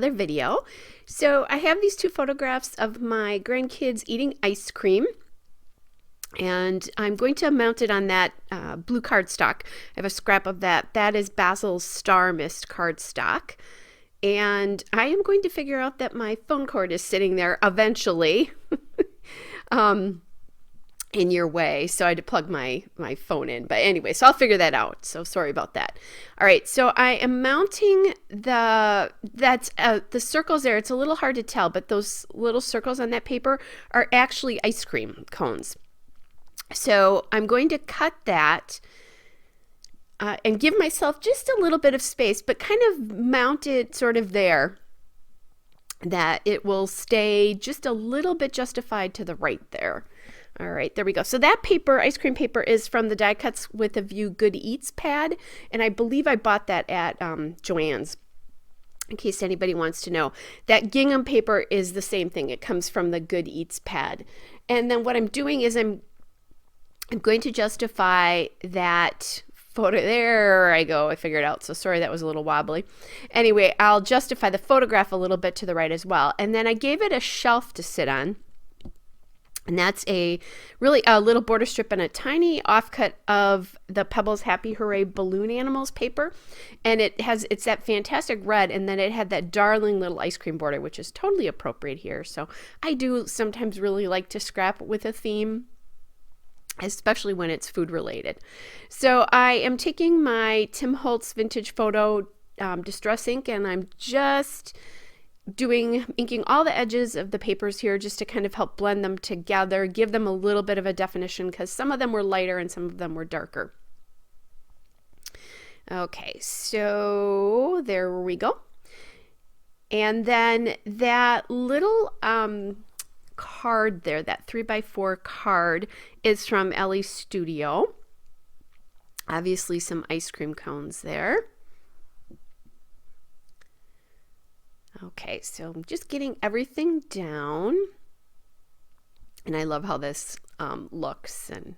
another video. So I have these two photographs of my grandkids eating ice cream, and I'm going to mount it on that blue cardstock. I have a scrap of that. That is Basil's Star Mist cardstock. And I am going to figure out that my phone cord is sitting there eventually in your way. So I had to plug my phone in. But anyway, so I'll figure that out. So sorry about that. All right, so I am mounting the circles there. It's a little hard to tell, but those little circles on that paper are actually ice cream cones. So I'm going to cut that and give myself just a little bit of space, but kind of mount it sort of there, that it will stay just a little bit justified to the right there. All right, there we go. So that paper, ice cream paper, is from the Die Cuts with a View Good Eats pad, and I believe I bought that at Joann's, in case anybody wants to know. That gingham paper is the same thing. It comes from the Good Eats pad. And then what I'm doing is I'm going to justify that photo. There I go. I figured it out. So sorry, that was a little wobbly. Anyway, I'll justify the photograph a little bit to the right as well. And then I gave it a shelf to sit on. And that's a little border strip and a tiny offcut of the Pebbles Happy Hooray Balloon Animals paper. And it's that fantastic red, and then it had that darling little ice cream border, which is totally appropriate here. So I do sometimes really like to scrap with a theme, especially when it's food related. So I am taking my Tim Holtz Vintage Photo Distress ink, and I'm just inking all the edges of the papers here just to kind of help blend them together, give them a little bit of a definition, because some of them were lighter and some of them were darker. Okay, so there we go. And then that little card there, that 3x4 card, is from Ellie's Studio. Obviously some ice cream cones there. Okay, so I'm just getting everything down. And I love how this looks, and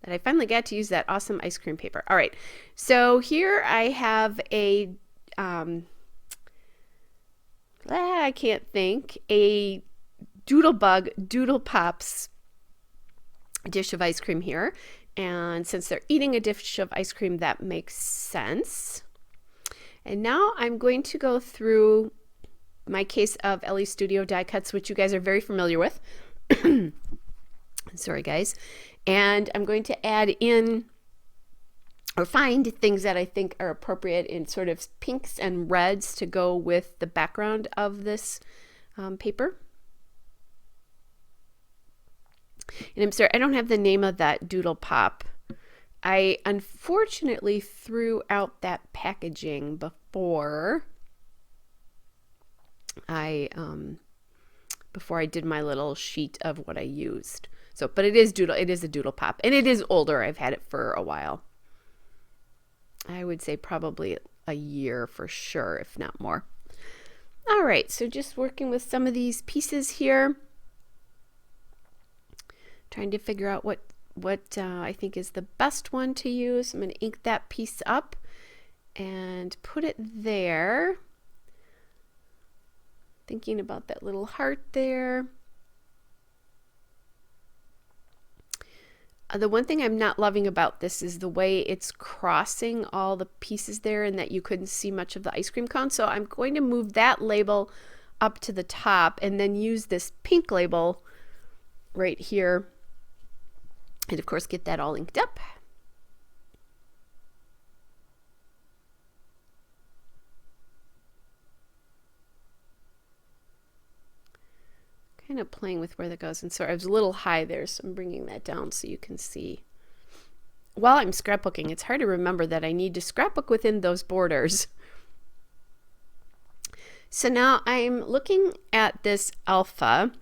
that I finally got to use that awesome ice cream paper. All right, so here I have a, I can't think, a Doodlebug Doodle Pops dish of ice cream here. And since they're eating a dish of ice cream, that makes sense. And now I'm going to go through my case of Ellie's Studio die cuts, which you guys are very familiar with. Sorry, guys. And I'm going to add in or find things that I think are appropriate in sort of pinks and reds to go with the background of this paper. And I'm sorry, I don't have the name of that Doodle Pop. I unfortunately threw out that packaging before I did my little sheet of what I used. So, but it is a Doodle Pop, and it is older. I've had it for a while. I would say probably a year for sure, if not more. All right, so just working with some of these pieces here, trying to figure out what I think is the best one to use. I'm going to ink that piece up and put it there. Thinking about that little heart there. The one thing I'm not loving about this is the way it's crossing all the pieces there, and that you couldn't see much of the ice cream cone. So I'm going to move that label up to the top and then use this pink label right here. And of course, get that all inked up. Kind of playing with where that goes. And sorry, I was a little high there, so I'm bringing that down so you can see. While I'm scrapbooking, it's hard to remember that I need to scrapbook within those borders. So now I'm looking at this alpha.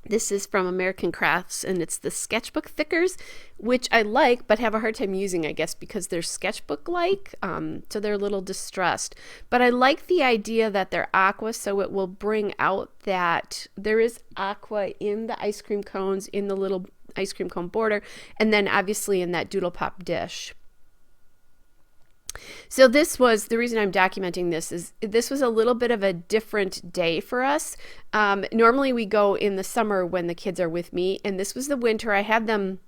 This is from American Crafts, and it's the sketchbook thickers, which I like but have a hard time using, I guess, because they're sketchbook-like, so they're a little distressed. But I like the idea that they're aqua, so it will bring out that there is aqua in the ice cream cones, in the little ice cream cone border, and then obviously in that Doodle Pop dish. So this was the reason I'm documenting this. Is this was a little bit of a different day for us. Normally we go in the summer when the kids are with me, and this was the winter. I had them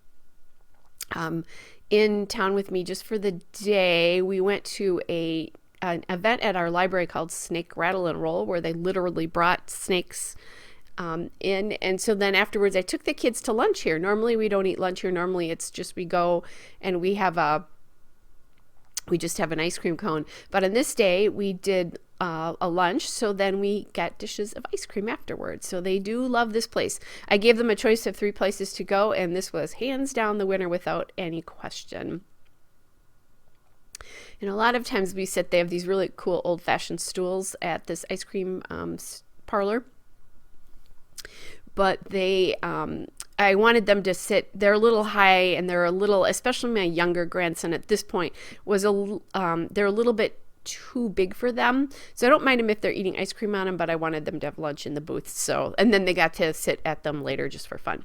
in town with me just for the day. We went to an event at our library called Snake Rattle and Roll, where they literally brought snakes in. And so then afterwards I took the kids to lunch here. Normally we don't eat lunch here. Normally it's just we go and we just have an ice cream cone. But on this day we did a lunch, so then we got dishes of ice cream afterwards. So they do love this place. I gave them a choice of 3 places to go, and this was hands down the winner without any question. And a lot of times they have these really cool old-fashioned stools at this ice cream parlor. But I wanted them to sit, they're a little high, and they're a little, especially my younger grandson at this point, they're a little bit too big for them. So I don't mind them if they're eating ice cream on them, but I wanted them to have lunch in the booth. So, and then they got to sit at them later just for fun.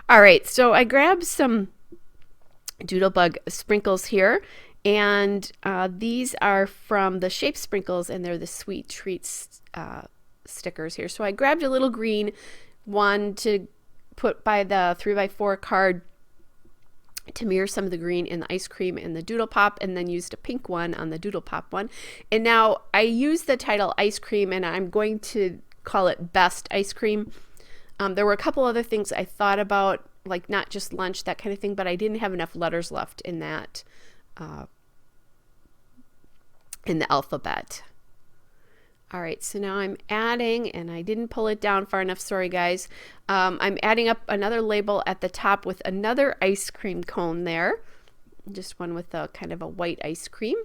All right, so I grabbed some Doodlebug Sprinkles here, and these are from the Shape Sprinkles, and they're the Sweet Treats stickers here. So I grabbed a little green one to put by the 3x4 card to mirror some of the green in the ice cream and the Doodle Pop, and then used a pink one on the Doodle Pop one. And now I use the title Ice Cream, and I'm going to call it Best Ice Cream. There were a couple other things I thought about, like not just lunch, that kind of thing, but I didn't have enough letters left in that in the alphabet. All right, so now I'm adding, and I didn't pull it down far enough, sorry guys. I'm adding up another label at the top with another ice cream cone there. Just one with a kind of a white ice cream.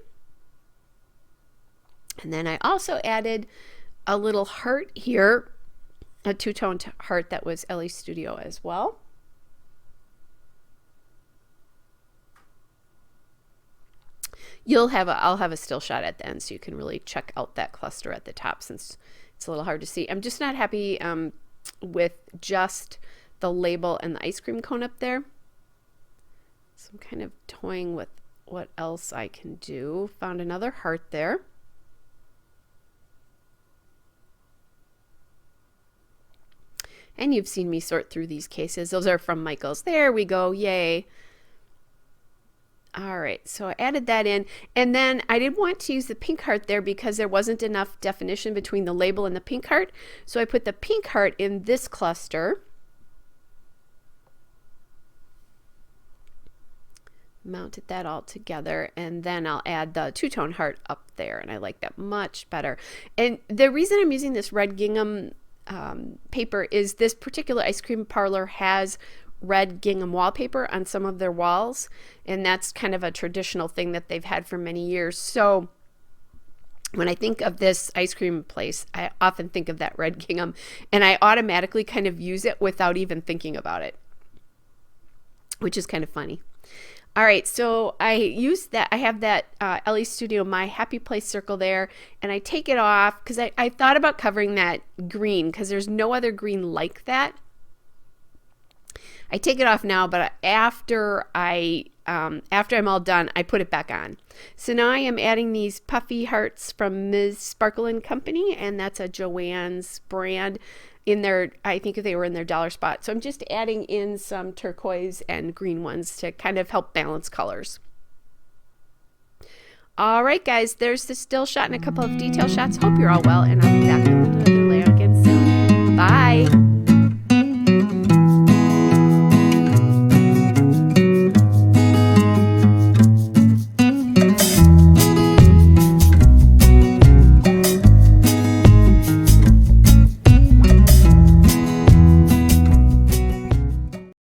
And then I also added a little heart here, a two-toned heart that was Ellie Studio as well. I'll have a still shot at the end so you can really check out that cluster at the top, since it's a little hard to see. I'm just not happy with just the label and the ice cream cone up there. So I'm kind of toying with what else I can do. Found another heart there. And you've seen me sort through these cases. Those are from Michael's. There we go. Yay. All right, so I added that in, and then I didn't want to use the pink heart there because there wasn't enough definition between the label and the pink heart. So I put the pink heart in this cluster. Mounted that all together, and then I'll add the two-tone heart up there, and I like that much better. And the reason I'm using this red gingham paper is this particular ice cream parlor has red gingham wallpaper on some of their walls, and that's kind of a traditional thing that they've had for many years. So when I think of this ice cream place, I often think of that red gingham, and I automatically kind of use it without even thinking about it, which is kind of funny. All right, so I use that. I have that Ellie Studio My Happy Place circle there, and I take it off because I thought about covering that green because there's no other green like that. I take it off now, but after I'm all done, I put it back on. So now I am adding these Puffy Hearts from Ms. Sparkle & Company, and that's a Joann's brand in their, I think they were in their dollar spot. So I'm just adding in some turquoise and green ones to kind of help balance colors. All right, guys, there's the still shot and a couple of detail shots. Hope you're all well, and I'll be back with another layout again soon. Bye.